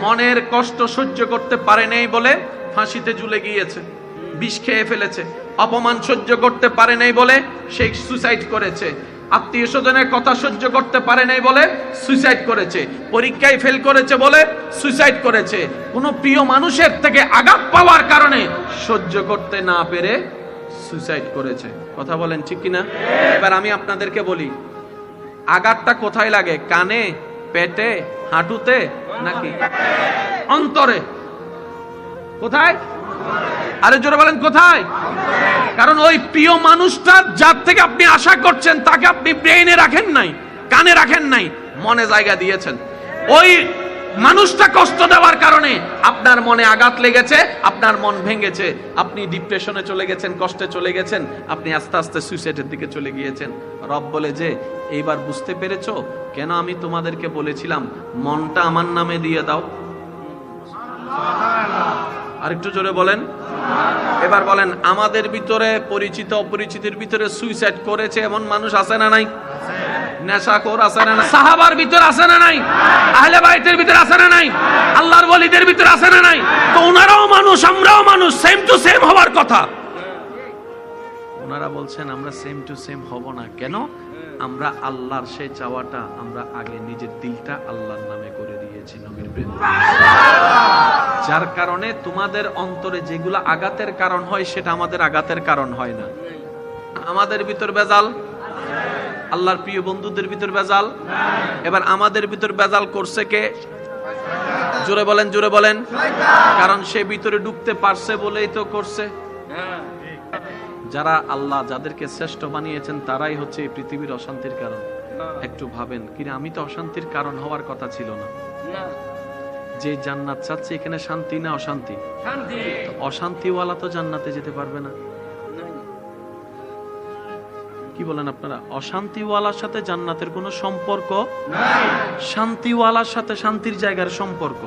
মনের কষ্ট সহ্য করতে পারে নাই বলে ফাঁসিতে ঝুলে গিয়েছে, বিষ খেয়ে ফেলেছে। অপমান সহ্য করতে পারে নাই বলে সে সুসাইড করেছে। আত্মীয় স্বজনের কথা সহ্য করতে পারে নাই বলে সুইসাইড করেছে। পরীক্ষায় ফেল করেছে বলে সুইসাইড করেছে। কোন প্রিয় মানুষের থেকে আঘাত পাওয়ার কারণে সহ্য করতে না পেরে সুইসাইড করেছে। কথা বলেন ঠিক কিনা? এবার আমি আপনাদেরকে বলি, আঘাতটা কোথায় লাগে? কানে, পেটে, হাঁটুতে নাকি অন্তরে? কোথায়? আরে জোরে বলেন কোথায়? কারণ ওই প্রিয় মানুষটা যার থেকে আপনি আশা করছেন তাকে আপনি ব্রেইনে রাখেন নাই, কানে রাখেন নাই, মনে জায়গা দিয়েছেন। ওই মানুষটা কষ্ট দেওয়ার কারণে আপনার মনে আঘাত লেগেছে, আপনার মন ভেঙেছে, আপনি ডিপ্রেশনে চলে গেছেন, কষ্টে চলে গেছেন, আপনি আস্তে আস্তে সুইসাইডের দিকে চলে গিয়েছেন। রব বলে যে এইবার বুঝতে পেরেছো কেন আমি তোমাদেরকে বলেছিলাম মনটা আমার নামে দিয়ে দাও? আরেকটু জোরে বলেন। এবার বলেন, আমাদের ভিতরে পরিচিত অপরিচিতের ভিতরে সুইসাইড করেছে এমন মানুষ আছে না নাই? নেশাখোর আছে না নাই? সাহাবার ভিতরে আছে না নাই? আহলে বাইতের ভিতরে আছে না নাই? আল্লাহর ওলিদের ভিতরে আছে না নাই? তো ওনারাও মানুষ, আমরাও মানুষ, সেম টু সেম হওয়ার কথা। ওনারা বলছেন আমরা সেম টু সেম হব না। কেন? আমরা আল্লাহর সেই চাওয়াটা আমরা আগে নিজের দিলটা আল্লাহর নামে করে দিয়েছি, নবীর প্রেম। যার কারণে তোমাদের অন্তরে যেগুলো আঘাতের কারণ হয় সেটা আমাদের আঘাতের কারণ হয় না। আমাদের ভিতর বেজাল, আল্লাহর প্রিয় বন্ধুদের ভিতর বেজাল। এবার আমাদের ভিতর বেজাল করছে কে? জোরে বলেন, জোরে বলেন। কারণ সে ভিতরে ঢুকতে পারছে বলেই তো করছে। যারা আল্লাহ যাদেরকে শ্রেষ্ঠ বানিয়েছেন তারাই হচ্ছে এই পৃথিবীর অশান্তির কারণ। একটু ভাবেন, কিরে আমি তো অশান্তির কারণ হওয়ার কথা ছিল না। যে জান্নাত চাচ্ছে এখানে শান্তি না অশান্তি? অশান্তিওয়ালা তো জান্নাতে যেতে পারবে না। কি বলেন আপনারা? অশান্তিওয়ালার সাথে জান্নাতের কোনো সম্পর্ক নাই। শান্তিওয়ালার সাথে শান্তির জায়গার সম্পর্ক,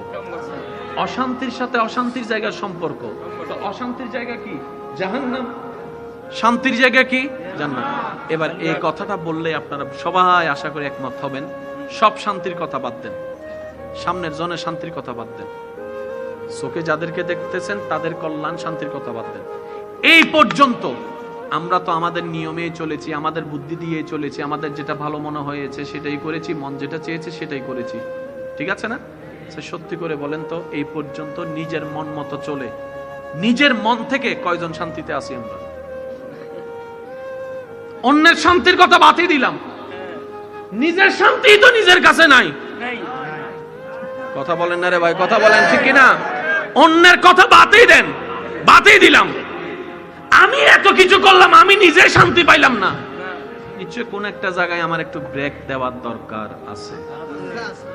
অশান্তির সাথে অশান্তির জায়গার সম্পর্ক। তো অশান্তির জায়গা কি? জাহান্নাম। শান্তির জায়গা কি? জান্নাত। এবার এই কথাটা বললে আপনারা সবাই আশা করি একমত হবেন। সব শান্তির কথা বাদ দেন, সামনের জনের শান্তির কথা বাদ দেন, চোখে যাদেরকে দেখতেছেন তাদের কল্যাণ শান্তির কথা বাদ দেন। এই পর্যন্ত আমরা তো আমাদের নিয়মেই চলেছি, আমাদের বুদ্ধি দিয়ে চলেছি, আমাদের যেটা ভালো মনে হয়েছে সেটাই করেছি, মন যেটা চেয়েছে সেটাই করেছি, ঠিক আছে না? সত্যি করে বলেন তো, এই পর্যন্ত নিজের মন মতো চলে নিজের মন থেকে কয়জন শান্তিতে আছি আমরা? অন্যের শান্তির কথা বাদই দিলাম, নিজের শান্তি তো নিজের কাছে নাই। কথা বলেন না রে ভাই, কথা বলেন ঠিক কিনা? অন্যের কথা বাদই দেন, বাদই দিলাম। আমি এত কিছু করলাম, আমি নিজে শান্তি পাইলাম না। নিশ্চয় কোন একটা জায়গায় আমার একটু ব্রেক দেওয়ার দরকার আছে,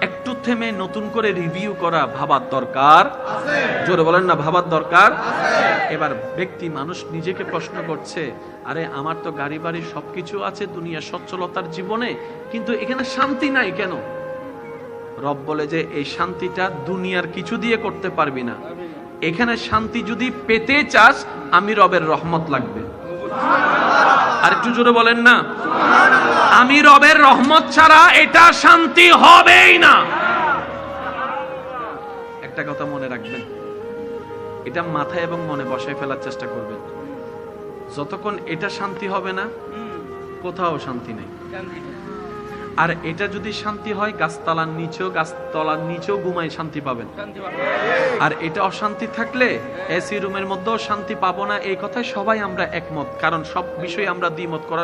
একটু থেমে নতুন করে রিভিউ করা, ভাবার দরকার আছে। জোরে বলেন না, ভাবার দরকার আছে। এবার ব্যক্তি মানুষ নিজেকে প্রশ্ন করছে, আরে আমার তো গাড়ি বাড়ি সবকিছু আছে দুনিয়া সচ্ছলতার জীবনে, কিন্তু এখানে শান্তি নাই কেন? রব বলে যে এই শান্তিটা দুনিয়ার কিছু দিয়ে করতে পারবি না। এখানে শান্তি যদি পেতে চাস, আমি রবের রহমত লাগবে। আর একটু জোরে বলেন না, আমি রবের রহমত ছাড়া এটা শান্তি হবেই না। একটা কথা মনে রাখবেন, এটা মাথায় এবং মনে বসায় ফেলার চেষ্টা করবেন। যতক্ষণ এটা শান্তি হবে না, কোথাও শান্তি নেই। আর এটা যদি শান্তি হয়, গাছতলার নিচেও ঘুমাই শান্তি পাবেন। আর এটা অশান্তি থাকলে এসি রুমের মধ্যেও শান্তি পাবো না। এই কথায় সবাই আমরা একমত, কারণ সব বিষয়ে আমরা দ্বিমত করার